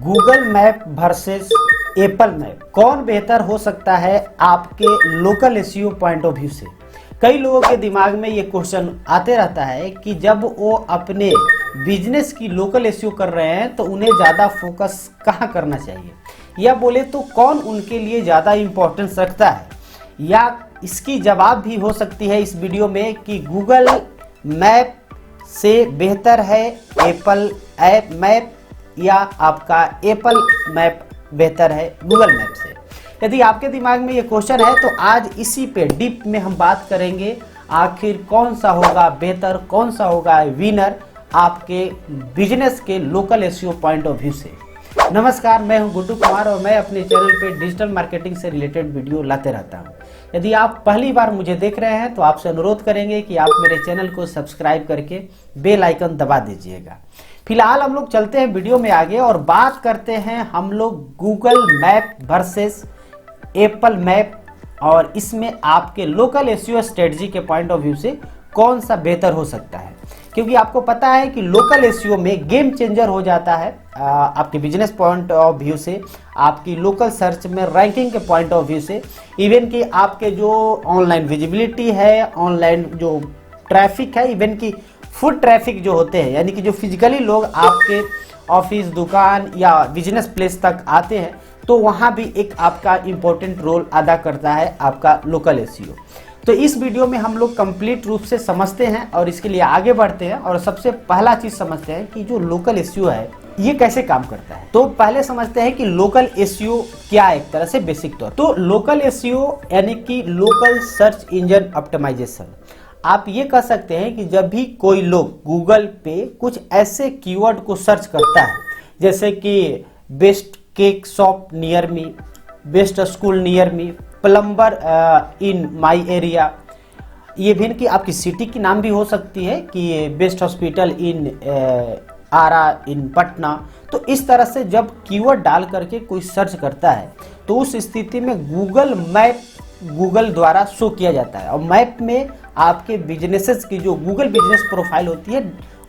Google map versus Apple map, कौन बेहतर हो सकता है आपके local SEO point of view से। कई लोगों के दिमाग में ये क्वेश्चन आते रहता है कि जब वो अपने बिजनेस की लोकल एसईओ कर रहे हैं तो उन्हें ज़्यादा फोकस कहाँ करना चाहिए, या बोले तो कौन उनके लिए ज़्यादा इम्पोर्टेंस रखता है। या इसकी जवाब भी हो सकती है इस वीडियो में कि गूगल मैप से बेहतर है एप्पल ऐप मैप, या आपका एप्पल मैप बेहतर है गूगल मैप से। यदि आपके दिमाग में ये क्वेश्चन है तो आज इसी पे डीप में हम बात करेंगे, आखिर कौन सा होगा बेहतर, कौन सा होगा विनर आपके बिजनेस के local SEO point of view से। नमस्कार, मैं हूं गुड्डू कुमार और मैं अपने चैनल पे डिजिटल मार्केटिंग से रिलेटेड वीडियो लाते रहता हूं। यदि आप पहली बार मुझे देख रहे हैं तो आपसे अनुरोध करेंगे कि आप मेरे चैनल को सब्सक्राइब करके बेल आइकन दबा दीजिएगा। फिलहाल हम लोग चलते हैं वीडियो में आगे और बात करते हैं हम लोग Google map versus Apple map, और इसमें आपके लोकल एसईओ स्ट्रेटजी के पॉइंट ऑफ व्यू से कौन सा बेहतर हो सकता है। क्योंकि आपको पता है कि लोकल एसईओ में गेम चेंजर हो जाता है आपके बिजनेस पॉइंट ऑफ व्यू से, आपकी लोकल सर्च में रैंकिंग के पॉइंट ऑफ व्यू से, इवन कि आपके जो ऑनलाइन विजिबिलिटी है, ऑनलाइन जो ट्रैफिक है, इवन कि फुट ट्रैफिक जो होते हैं, यानी कि जो फिजिकली लोग आपके ऑफिस, दुकान या बिजनेस प्लेस तक आते हैं, तो वहाँ भी एक आपका इम्पोर्टेंट रोल अदा करता है आपका लोकल एसईओ। तो इस वीडियो में हम लोग कंप्लीट रूप से समझते हैं और इसके लिए आगे बढ़ते हैं, और सबसे पहला चीज़ समझते हैं कि जो लोकल एसईओ है ये कैसे काम करता है। तो पहले समझते हैं कि लोकल एसईओ क्या है, एक तरह से बेसिक तौर। तो लोकल एसईओ यानी कि लोकल सर्च इंजन ऑप्टिमाइजेशन। आप ये कह सकते हैं कि जब भी कोई लोग गूगल पे कुछ ऐसे कीवर्ड को सर्च करता है, जैसे कि best cake shop near me, best school near me, plumber in my area, ये भी कि आपकी सिटी की नाम भी हो सकती है कि बेस्ट हॉस्पिटल इन आरा इन पटना। तो इस तरह से जब कीवर्ड डाल करके कोई सर्च करता है तो उस स्थिति में गूगल मैप गूगल द्वारा शो किया जाता है, और मैप में आपके बिजनेसेस की जो गूगल बिजनेस प्रोफाइल होती है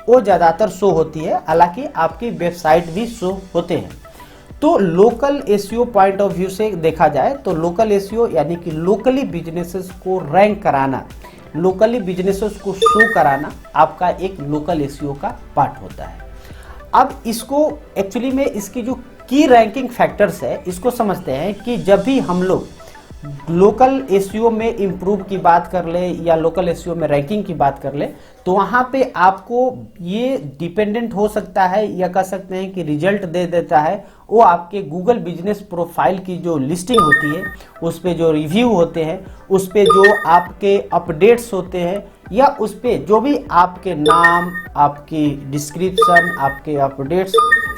वो ज़्यादातर शो होती है, हालांकि आपकी वेबसाइट भी शो होते हैं। तो local SEO point of view से देखा जाए तो लोकल एसईओ यानी कि लोकली बिजनेसेस को रैंक कराना, लोकली बिजनेसेस को शो कराना आपका एक लोकल एसईओ का पार्ट होता है। अब इसको एक्चुअली में इसकी जो की रैंकिंग फैक्टर्स है इसको समझते हैं कि जब भी हम लोग लोकल एसईओ में इम्प्रूव की बात कर ले या लोकल एसईओ में रैंकिंग की बात कर ले, तो वहाँ पे आपको ये डिपेंडेंट हो सकता है या कह सकते हैं कि रिजल्ट दे देता है वो आपके गूगल बिजनेस प्रोफाइल की जो लिस्टिंग होती है, उस पे जो रिव्यू होते हैं, उस पे जो आपके अपडेट्स होते हैं, या उस पे जो भी आपके नाम, आपकी डिस्क्रिप्शन, आपके अपडेट्स,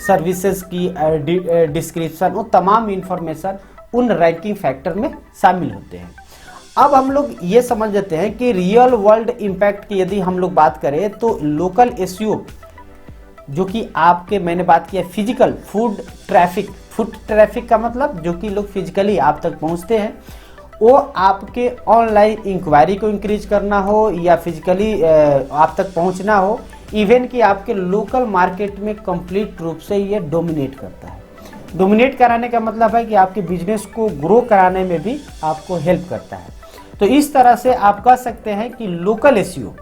सर्विसेज की डिस्क्रिप्शन, वो तमाम इंफॉर्मेशन उन रैंकिंग फैक्टर में शामिल होते हैं। अब हम लोग ये समझ लेते हैं कि रियल वर्ल्ड इम्पैक्ट की यदि हम लोग बात करें तो लोकल एसईओ जो कि आपके, मैंने बात किया फिजिकल फुट ट्रैफिक का मतलब जो कि लोग फिजिकली आप तक पहुंचते हैं, वो आपके ऑनलाइन इंक्वायरी को इंक्रीज करना हो या फिजिकली आप तक पहुंचना हो, इवन कि आपके लोकल मार्केट में कंप्लीट रूप से ये डोमिनेट करता है। डोमिनेट कराने का मतलब है कि आपके बिजनेस को ग्रो कराने में भी आपको हेल्प करता है। तो इस तरह से आप कह सकते हैं कि लोकल एसईओ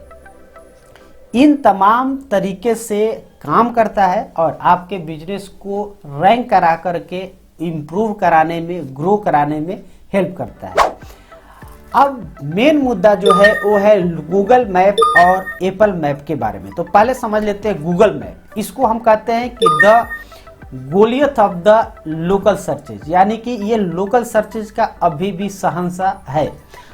इन तमाम तरीके से काम करता है और आपके बिजनेस को रैंक करा करके इम्प्रूव कराने में, ग्रो कराने में हेल्प करता है। अब मेन मुद्दा जो है वो है गूगल मैप और एप्पल मैप के बारे में। तो पहले समझ लेते हैं गूगल मैप। इसको हम कहते हैं कि the Goliath of the local searches, यानी कि ये लोकल सर्चेज का अभी भी शहंशाह है।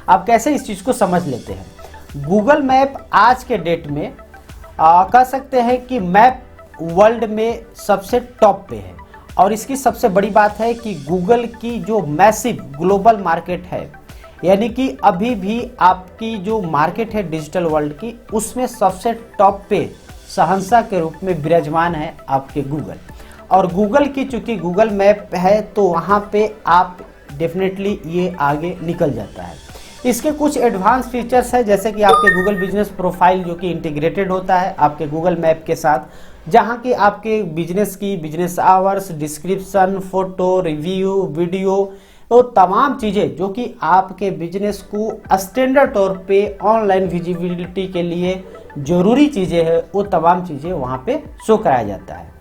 आप कैसे इस चीज़ को समझ लेते हैं। गूगल मैप आज के डेट में कह सकते हैं कि मैप वर्ल्ड में सबसे टॉप पे है, और इसकी सबसे बड़ी बात है कि गूगल की जो मैसिव ग्लोबल मार्केट है, यानी कि अभी भी आपकी जो मार्केट है डिजिटल वर्ल्ड की, उसमें सबसे टॉप पे शहंशाह के रूप में विराजमान है आपके गूगल। और गूगल की चूंकि गूगल मैप है तो वहाँ पे आप डेफिनेटली ये आगे निकल जाता है। इसके कुछ एडवांस फीचर्स है, जैसे कि आपके गूगल बिजनेस प्रोफाइल जो कि इंटीग्रेटेड होता है आपके गूगल मैप के साथ, जहां की आपके बिजनेस की business hours, description, photo, review, video, वो तमाम चीज़ें जो कि आपके बिजनेस को स्टैंडर्ड तौर पे ऑनलाइन विजिबिलिटी के लिए जरूरी चीज़ें हैं, वो तमाम चीज़ें वहाँ पे शो कराया जाता है।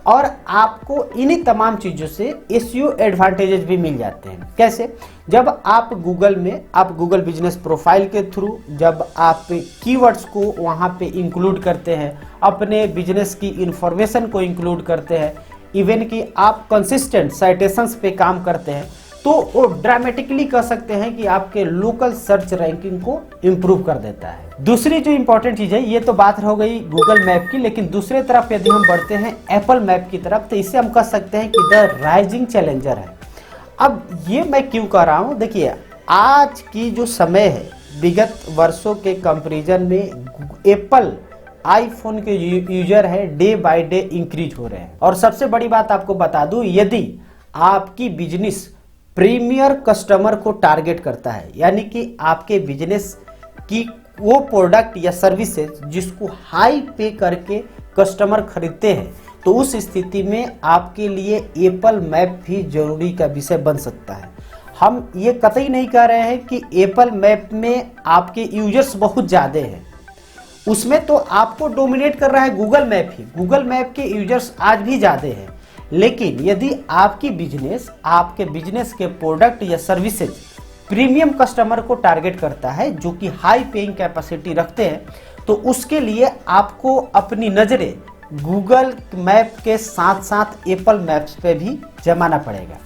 और आपको इन्हीं तमाम चीज़ों से एसईओ एडवांटेजेस भी मिल जाते हैं। कैसे? जब आप गूगल में, आप गूगल बिजनेस प्रोफाइल के थ्रू जब आप कीवर्ड्स को वहाँ पे इंक्लूड करते हैं, अपने बिजनेस की इंफॉर्मेशन को इंक्लूड करते हैं, इवन कि आप कंसिस्टेंट साइटेशंस पे काम करते हैं, तो वो ड्रामेटिकली कह सकते हैं कि आपके लोकल सर्च रैंकिंग को इम्प्रूव कर देता है। दूसरी जो इंपॉर्टेंट चीज़ है, ये तो बात हो गई गूगल मैप की, लेकिन दूसरे तरफ यदि हम बढ़ते हैं एप्पल मैप की तरफ, तो इसे हम कह सकते हैं कि द राइजिंग चैलेंजर है। अब ये मैं क्यों कह रहा हूँ, देखिए आज की जो समय है, विगत वर्षों के कंपेरिजन में एप्पल आईफोन के यूजर है डे बाय डे इंक्रीज हो रहे हैं। और सबसे बड़ी बात आपको बता दूं, यदि आपकी बिजनेस प्रीमियर कस्टमर को टारगेट करता है, यानी कि आपके बिजनेस की वो प्रोडक्ट या सर्विसेज जिसको हाई पे करके कस्टमर खरीदते हैं, तो उस स्थिति में आपके लिए एप्पल मैप भी जरूरी का विषय बन सकता है। हम ये कतई नहीं कह रहे हैं कि एप्पल मैप में आपके यूजर्स बहुत ज़्यादा हैं, उसमें तो आपको डोमिनेट कर रहा है गूगल मैप ही। गूगल मैप के यूजर्स आज भी ज़्यादा हैं, लेकिन यदि आपकी बिजनेस, आपके बिजनेस के प्रोडक्ट या सर्विसेज प्रीमियम कस्टमर को टारगेट करता है, जो कि हाई पेइंग कैपेसिटी रखते हैं, तो उसके लिए आपको अपनी नज़रें गूगल मैप के साथ साथ एप्पल मैप्स पे भी जमाना पड़ेगा।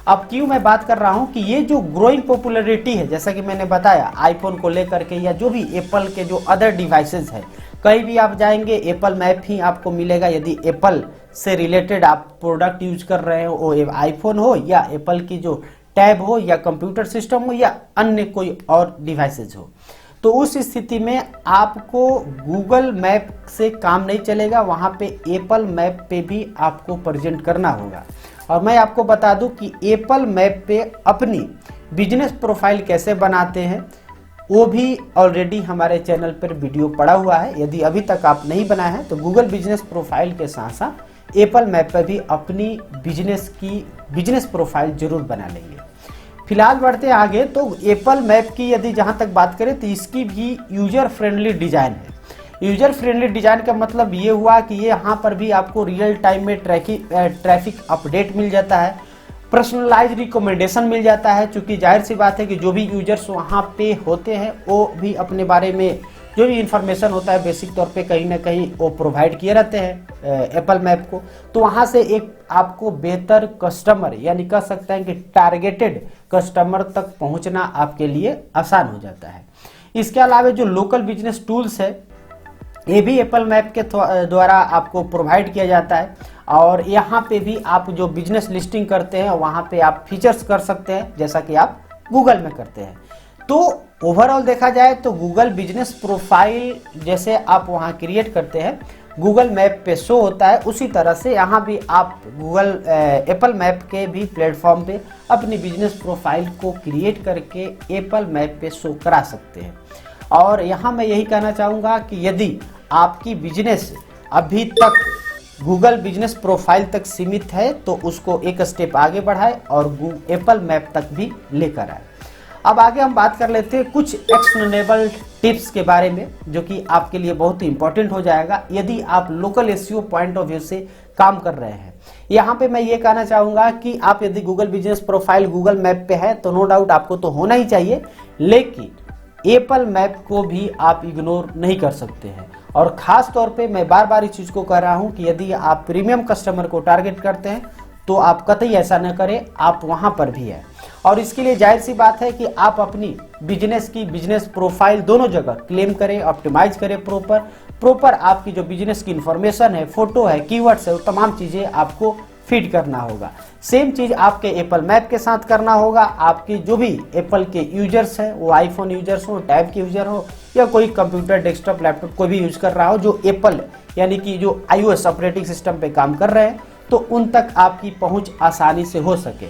अब क्यों मैं बात कर रहा हूं कि ये जो ग्रोइंग पॉपुलैरिटी है, जैसा कि मैंने बताया आईफोन को लेकर के या जो भी एप्पल के जो अदर डिवाइसेस हैं, कहीं भी आप जाएंगे एप्पल मैप ही आपको मिलेगा। यदि एप्पल से रिलेटेड आप प्रोडक्ट यूज कर रहे हो, वो आईफोन हो या एप्पल की जो टैब हो या कंप्यूटर सिस्टम हो या अन्य कोई और डिवाइसेज हो, तो उस स्थिति में आपको गूगल मैप से काम नहीं चलेगा, वहाँ पे एप्पल मैप पे भी आपको प्रेजेंट करना होगा। और मैं आपको बता दूं कि एप्पल मैप पे अपनी बिजनेस प्रोफाइल कैसे बनाते हैं, वो भी ऑलरेडी हमारे चैनल पर वीडियो पड़ा हुआ है। यदि अभी तक आप नहीं बनाए हैं तो गूगल बिजनेस प्रोफाइल के साथ साथ एप्पल मैप पर भी अपनी बिजनेस की बिजनेस प्रोफाइल जरूर बना लेंगे। फिलहाल बढ़ते आगे, तो एप्पल मैप की यदि जहाँ तक बात करें तो इसकी भी यूजर फ्रेंडली डिज़ाइन है। यूजर फ्रेंडली डिज़ाइन का मतलब ये हुआ कि ये यहाँ पर भी आपको रियल टाइम में ट्रैफिक अपडेट मिल जाता है, पर्सनलाइज रिकमेंडेशन मिल जाता है। चूँकि जाहिर सी बात है कि जो भी यूजर्स वहाँ पे होते हैं वो भी अपने बारे में जो भी इंफॉर्मेशन होता है बेसिक तौर पे कहीं ना कहीं वो प्रोवाइड किए रहते हैं एप्पल मैप को, तो वहाँ से एक आपको बेहतर कस्टमर, यानी कह सकते हैं कि टारगेटेड कस्टमर तक पहुँचना आपके लिए आसान हो जाता है। इसके अलावा जो लोकल बिजनेस टूल्स है, ये भी एप्पल मैप के द्वारा आपको प्रोवाइड किया जाता है। और यहाँ पे भी आप जो बिजनेस लिस्टिंग करते हैं वहाँ पे आप फीचर्स कर सकते हैं, जैसा कि आप गूगल में करते हैं। तो ओवरऑल देखा जाए तो गूगल बिजनेस प्रोफाइल जैसे आप वहाँ क्रिएट करते हैं, गूगल मैप पे शो होता है, उसी तरह से यहाँ भी आप गूगल एप्पल मैप के भी प्लेटफॉर्म पे अपनी बिजनेस प्रोफाइल को क्रिएट करके एप्पल मैप पे शो करा सकते हैं। और यहाँ मैं यही कहना चाहूँगा कि यदि आपकी बिजनेस अभी तक गूगल बिजनेस प्रोफाइल तक सीमित है तो उसको एक स्टेप आगे बढ़ाए और एप्पल मैप तक भी लेकर आए। अब आगे हम बात कर लेते हैं कुछ एक्शनेबल टिप्स के बारे में, जो कि आपके लिए बहुत ही इंपॉर्टेंट हो जाएगा यदि आप local SEO point of view से काम कर रहे हैं। यहाँ पे मैं ये कहना चाहूँगा कि आप यदि Google business profile Google map पे है तो नो डाउट आपको तो होना ही चाहिए, लेकिन एप्पल मैप को भी आप इग्नोर नहीं कर सकते हैं। और ख़ास तौर पे मैं बार बार इस चीज़ को कह रहा हूँ कि यदि आप प्रीमियम कस्टमर को टारगेट करते हैं तो आप कतई ऐसा न करें, आप वहाँ पर भी है। और इसके लिए जाहिर सी बात है कि आप अपनी बिजनेस की बिजनेस प्रोफाइल दोनों जगह क्लेम करें, ऑप्टिमाइज करें प्रॉपर आपकी जो बिजनेस की इंफॉर्मेशन है, फोटो है, कीवर्ड्स है, वो तमाम चीज़ें आपको फीड करना होगा। सेम चीज़ आपके एप्पल मैप के साथ करना होगा। आपकी जो भी एप्पल के यूजर्स हैं, वो आईफोन यूजर्स हो, टैब के यूजर हो या कोई कंप्यूटर, डेस्कटॉप, लैपटॉप कोई भी यूज कर रहा हो जो एप्पल यानी कि जो iOS ऑपरेटिंग सिस्टम पे काम कर रहे हैं, तो उन तक आपकी पहुंच आसानी से हो सके।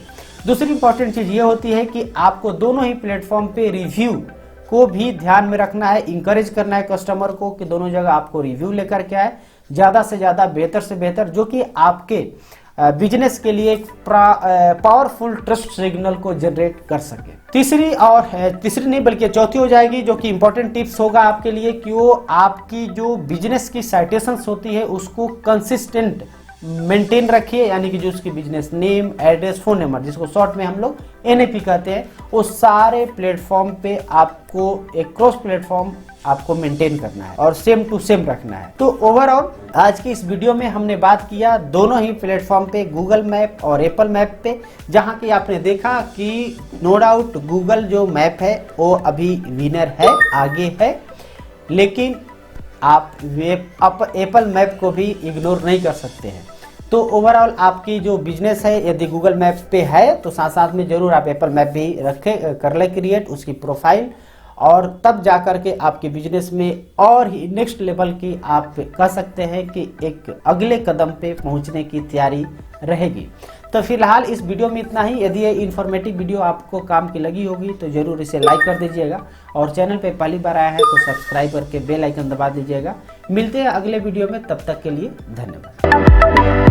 दूसरी इंपॉर्टेंट चीज़ ये होती है कि आपको दोनों ही प्लेटफॉर्म पे रिव्यू को भी ध्यान में रखना है, इंकरेज करना है कस्टमर को कि दोनों जगह आपको रिव्यू लेकर के आए, ज़्यादा से ज़्यादा, बेहतर से बेहतर, जो कि आपके बिजनेस के लिए एक पावरफुल ट्रस्ट सिग्नल को जनरेट कर सके। तीसरी नहीं बल्कि चौथी हो जाएगी, जो कि इंपॉर्टेंट टिप्स होगा आपके लिए, कि वो आपकी जो बिजनेस की साइटेशंस होती है उसको कंसिस्टेंट मेंटेन रखिए, यानी कि जो उसकी business name, address, phone number, जिसको शॉर्ट में हम लोग NAP कहते हैं, वो सारे प्लेटफॉर्म पे आपको एक क्रॉस प्लेटफॉर्म आपको मेंटेन करना है और सेम टू सेम रखना है। तो ओवरऑल आज की इस वीडियो में हमने बात किया दोनों ही प्लेटफॉर्म पे, गूगल मैप और एप्पल मैप पे, जहां कि आपने देखा कि नो डाउट गूगल जो मैप है वो अभी विनर है, आगे है, लेकिन आप एप्पल मैप को भी इग्नोर नहीं कर सकते हैं। तो ओवरऑल आपकी जो बिजनेस है यदि गूगल मैप पे है तो साथ साथ में जरूर आप एप्पल मैप भी कर ले क्रिएट उसकी प्रोफाइल, और तब जाकर के आपके बिजनेस में और ही नेक्स्ट लेवल की आप कह सकते हैं कि एक अगले कदम पे पहुंचने की तैयारी रहेगी। तो फिलहाल इस वीडियो में इतना ही। यदि ये इन्फॉर्मेटिव वीडियो आपको काम की लगी होगी तो जरूर इसे लाइक कर दीजिएगा, और चैनल पे पहली बार आया है तो सब्सक्राइब करके बेल आइकन दबा दीजिएगा। मिलते हैं अगले वीडियो में, तब तक के लिए धन्यवाद।